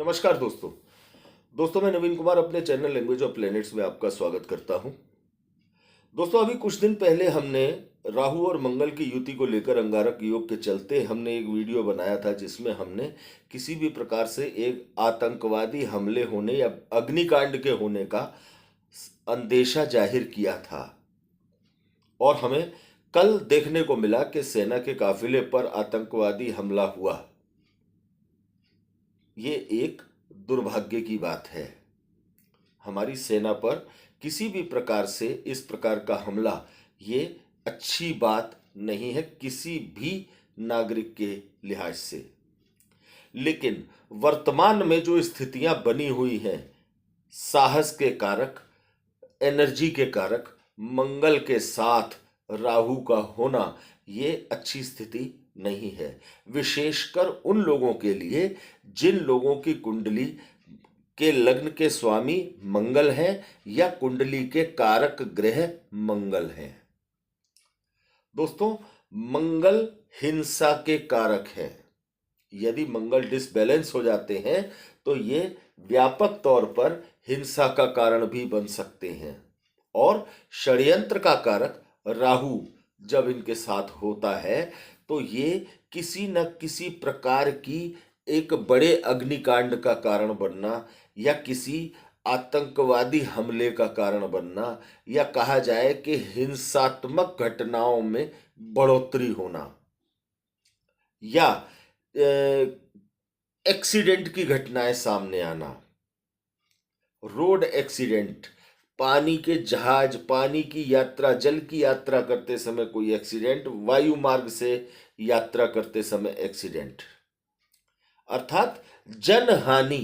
नमस्कार दोस्तों। मैं नवीन कुमार अपने चैनल लैंग्वेज ऑफ प्लैनेट्स में आपका स्वागत करता हूं। दोस्तों, अभी कुछ दिन पहले हमने राहु और मंगल की युति को लेकर अंगारक योग के चलते हमने एक वीडियो बनाया था, जिसमें हमने किसी भी प्रकार से एक आतंकवादी हमले होने या अग्निकांड के होने का अंदेशा जाहिर किया था। और हमें कल देखने को मिला कि सेना के काफिले पर आतंकवादी हमला हुआ। ये एक दुर्भाग्य की बात है। हमारी सेना पर किसी भी प्रकार से इस प्रकार का हमला ये अच्छी बात नहीं है किसी भी नागरिक के लिहाज से। लेकिन वर्तमान में जो स्थितियां बनी हुई हैं, साहस के कारक, एनर्जी के कारक मंगल के साथ राहु का होना, ये अच्छी स्थिति नहीं है। विशेषकर उन लोगों के लिए जिन लोगों की कुंडली के लग्न के स्वामी मंगल हैं या कुंडली के कारक ग्रह मंगल हैं। दोस्तों, मंगल हिंसा के कारक है। यदि मंगल डिसबैलेंस हो जाते हैं तो ये व्यापक तौर पर हिंसा का कारण भी बन सकते हैं। और षड्यंत्र का कारक राहु जब इनके साथ होता है तो ये किसी न किसी प्रकार की एक बड़े अग्निकांड का कारण बनना या किसी आतंकवादी हमले का कारण बनना, या कहा जाए कि हिंसात्मक घटनाओं में बढ़ोतरी होना, या एक्सीडेंट की घटनाएं सामने आना, रोड एक्सीडेंट, पानी के जहाज, पानी की यात्रा, जल की यात्रा करते समय कोई एक्सीडेंट, वायु मार्ग से यात्रा करते समय एक्सीडेंट, अर्थात जनहानि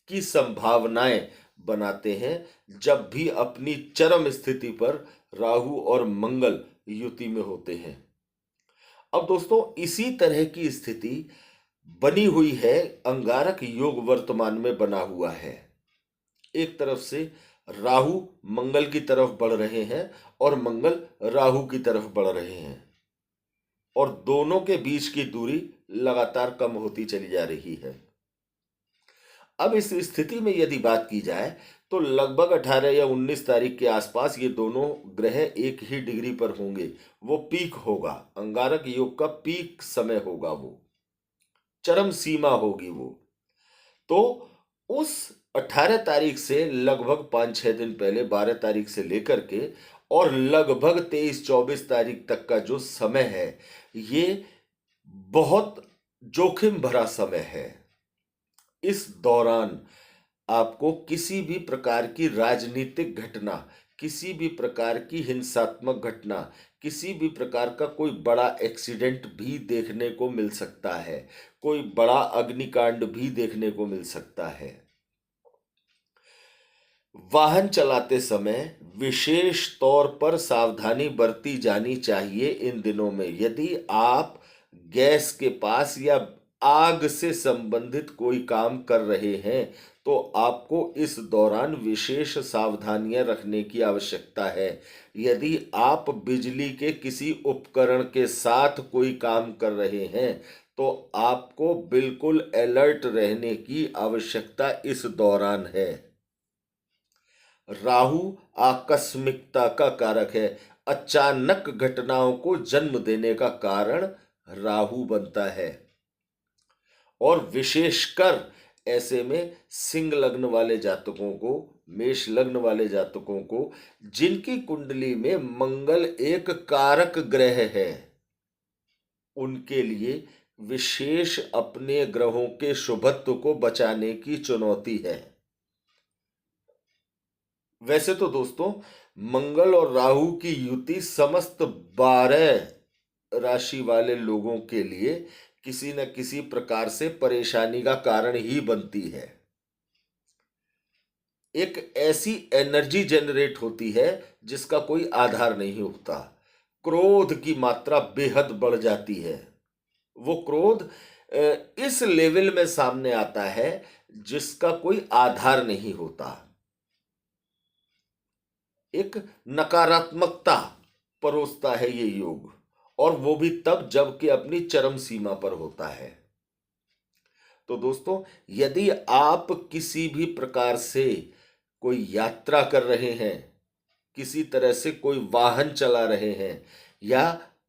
की संभावनाएं बनाते हैं जब भी अपनी चरम स्थिति पर राहु और मंगल युति में होते हैं। अब दोस्तों, इसी तरह की स्थिति बनी हुई है, अंगारक योग वर्तमान में बना हुआ है। एक तरफ से राहु मंगल की तरफ बढ़ रहे हैं और मंगल राहु की तरफ बढ़ रहे हैं, और दोनों के बीच की दूरी लगातार कम होती चली जा रही है। अब इस स्थिति में यदि बात की जाए तो लगभग 18 या 19 तारीख के आसपास ये दोनों ग्रह एक ही डिग्री पर होंगे। वो पीक होगा, अंगारक योग का पीक समय होगा, वो चरम सीमा होगी वो। तो उस 18 तारीख से लगभग 5-6 दिन पहले 12 तारीख से लेकर के और लगभग 23-24 तारीख तक का जो समय है, ये बहुत जोखिम भरा समय है। इस दौरान आपको किसी भी प्रकार की राजनीतिक घटना, किसी भी प्रकार की हिंसात्मक घटना, किसी भी प्रकार का कोई बड़ा एक्सीडेंट भी देखने को मिल सकता है, कोई बड़ा अग्निकांड भी देखने को मिल सकता है। वाहन चलाते समय विशेष तौर पर सावधानी बरती जानी चाहिए इन दिनों में। यदि आप गैस के पास या आग से संबंधित कोई काम कर रहे हैं तो आपको इस दौरान विशेष सावधानियां रखने की आवश्यकता है। यदि आप बिजली के किसी उपकरण के साथ कोई काम कर रहे हैं तो आपको बिल्कुल अलर्ट रहने की आवश्यकता इस दौरान है। राहु आकस्मिकता का कारक है। अचानक घटनाओं को जन्म देने का कारण राहु बनता है, और विशेषकर ऐसे में सिंह लग्न वाले जातकों को, मेष लग्न वाले जातकों को, जिनकी कुंडली में मंगल एक कारक ग्रह है, उनके लिए विशेष अपने ग्रहों के शुभत्व को बचाने की चुनौती है। वैसे तो दोस्तों, मंगल और राहु की युति समस्त 12 राशि वाले लोगों के लिए किसी न किसी प्रकार से परेशानी का कारण ही बनती है। एक ऐसी एनर्जी जनरेट होती है जिसका कोई आधार नहीं होता। क्रोध की मात्रा बेहद बढ़ जाती है। वो क्रोध इस लेवल में सामने आता है जिसका कोई आधार नहीं होता। एक नकारात्मकता परोसता है ये योग, और वो भी तब जब कि अपनी चरम सीमा पर होता है। तो दोस्तों, यदि आप किसी भी प्रकार से कोई यात्रा कर रहे हैं, किसी तरह से कोई वाहन चला रहे हैं या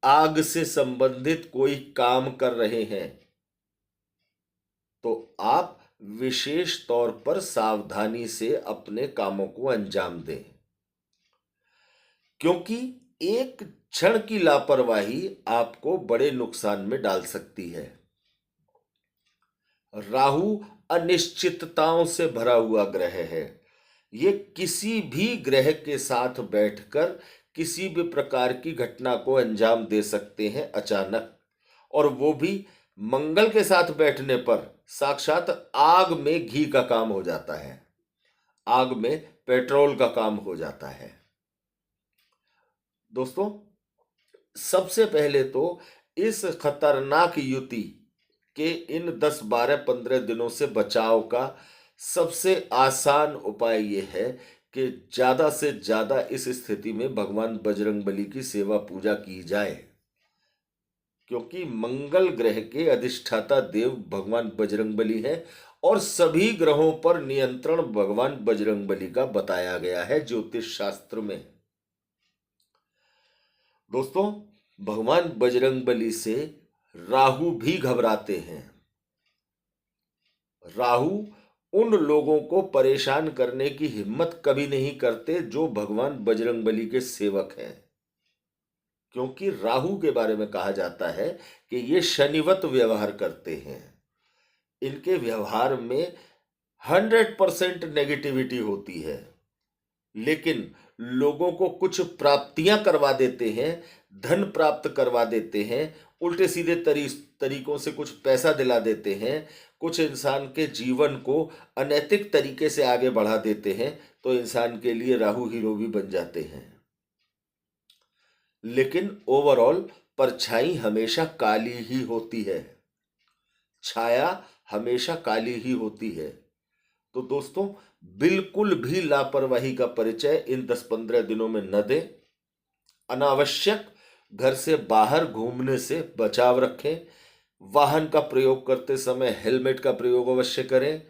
आग से संबंधित कोई काम कर रहे हैं, तो आप विशेष तौर पर सावधानी से अपने कामों को अंजाम दें, क्योंकि एक क्षण की लापरवाही आपको बड़े नुकसान में डाल सकती है। राहु अनिश्चितताओं से भरा हुआ ग्रह है। ये किसी भी ग्रह के साथ बैठकर किसी भी प्रकार की घटना को अंजाम दे सकते हैं अचानक, और वो भी मंगल के साथ बैठने पर साक्षात आग में घी का काम हो जाता है, आग में पेट्रोल का काम हो जाता है। दोस्तों, सबसे पहले तो इस खतरनाक युति के इन 10, 12, 15 दिनों से बचाव का सबसे आसान उपाय यह है कि ज़्यादा से ज़्यादा इस स्थिति में भगवान बजरंगबली की सेवा पूजा की जाए, क्योंकि मंगल ग्रह के अधिष्ठाता देव भगवान बजरंगबली हैं और सभी ग्रहों पर नियंत्रण भगवान बजरंगबली का बताया गया है ज्योतिष शास्त्र में। दोस्तों, भगवान बजरंगबली से राहु भी घबराते हैं। राहु उन लोगों को परेशान करने की हिम्मत कभी नहीं करते जो भगवान बजरंगबली के सेवक हैं, क्योंकि राहु के बारे में कहा जाता है कि ये शनिवत व्यवहार करते हैं। इनके व्यवहार में 100% नेगेटिविटी होती है, लेकिन लोगों को कुछ प्राप्तियां करवा देते हैं, धन प्राप्त करवा देते हैं, उल्टे सीधे तरीकों से कुछ पैसा दिला देते हैं, कुछ इंसान के जीवन को अनैतिक तरीके से आगे बढ़ा देते हैं, तो इंसान के लिए राहु हीरो भी बन जाते हैं। लेकिन ओवरऑल परछाई हमेशा काली ही होती है, छाया हमेशा काली ही होती है। तो दोस्तों, बिल्कुल भी लापरवाही का परिचय इन 10-15 दिनों में न दें। अनावश्यक घर से बाहर घूमने से बचाव रखें। वाहन का प्रयोग करते समय हेलमेट का प्रयोग अवश्य करें।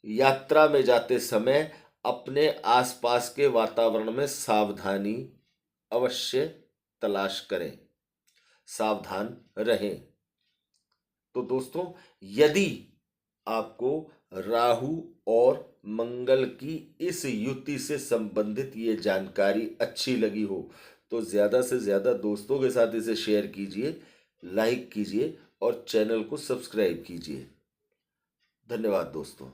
यात्रा में जाते समय अपने आसपास के वातावरण में सावधानी अवश्य तलाश करें, सावधान रहें। तो दोस्तों, यदि आपको राहु और मंगल की इस युति से संबंधित ये जानकारी अच्छी लगी हो, तो ज़्यादा से ज़्यादा दोस्तों के साथ इसे शेयर कीजिए, लाइक कीजिए और चैनल को सब्सक्राइब कीजिए। धन्यवाद दोस्तों।